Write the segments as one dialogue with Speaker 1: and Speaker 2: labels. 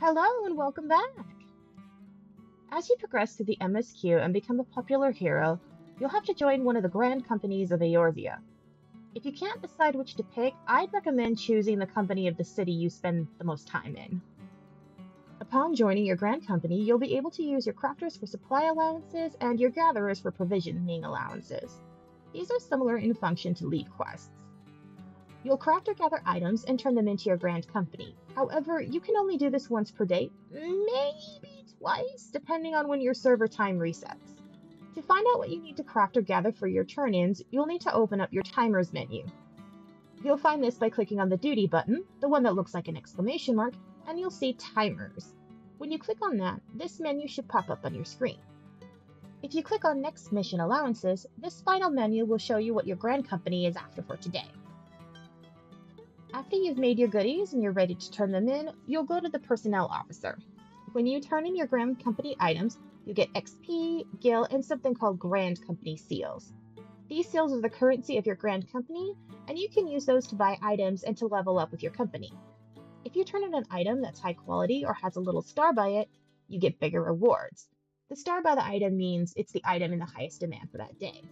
Speaker 1: Hello and welcome back! As you progress through the MSQ and become a popular hero, you'll have to join one of the grand companies of Eorzea. If you can't decide which to pick, I'd recommend choosing the company of the city you spend the most time in. Upon joining your grand company, you'll be able to use your crafters for supply allowances and your gatherers for provisioning allowances. These are similar in function to lead quests. You'll craft or gather items and turn them into your grand company. However, you can only do this once per day, maybe twice, depending on when your server time resets. To find out what you need to craft or gather for your turn-ins, you'll need to open up your timers menu. You'll find this by clicking on the duty button, the one that looks like an exclamation mark, and you'll see timers. When you click on that, this menu should pop up on your screen. If you click on next mission allowances, this final menu will show you what your grand company is after for today. After you've made your goodies and you're ready to turn them in, you'll go to the personnel officer. When you turn in your grand company items, you get XP, gil, and something called grand company seals. These seals are the currency of your grand company, and you can use those to buy items and to level up with your company. If you turn in an item that's high quality or has a little star by it, you get bigger rewards. The star by the item means it's the item in the highest demand for that day.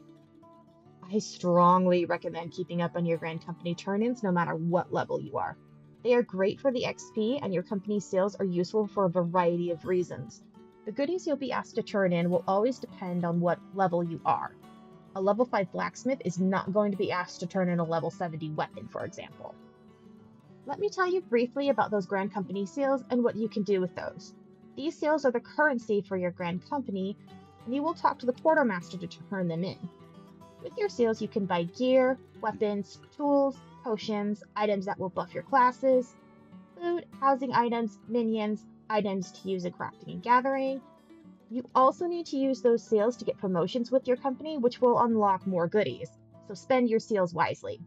Speaker 1: I strongly recommend keeping up on your grand company turn-ins no matter what level you are. They are great for the XP, and your company's sales are useful for a variety of reasons. The goodies you'll be asked to turn in will always depend on what level you are. A level 5 blacksmith is not going to be asked to turn in a level 70 weapon, for example. Let me tell you briefly about those grand company seals and what you can do with those. These seals are the currency for your grand company, and you will talk to the quartermaster to turn them in. With your seals, you can buy gear, weapons, tools, potions, items that will buff your classes, food, housing items, minions, items to use in crafting and gathering. You also need to use those seals to get promotions with your company, which will unlock more goodies, so spend your seals wisely.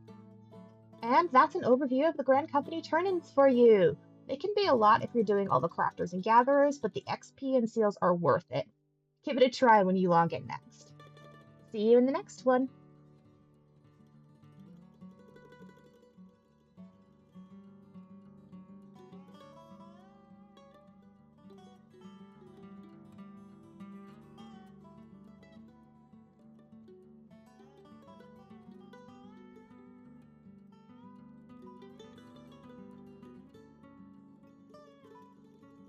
Speaker 1: And that's an overview of the grand company turn-ins for you. They can be a lot if you're doing all the crafters and gatherers, but the XP and seals are worth it. Give it a try when you log in next. See you in the next one.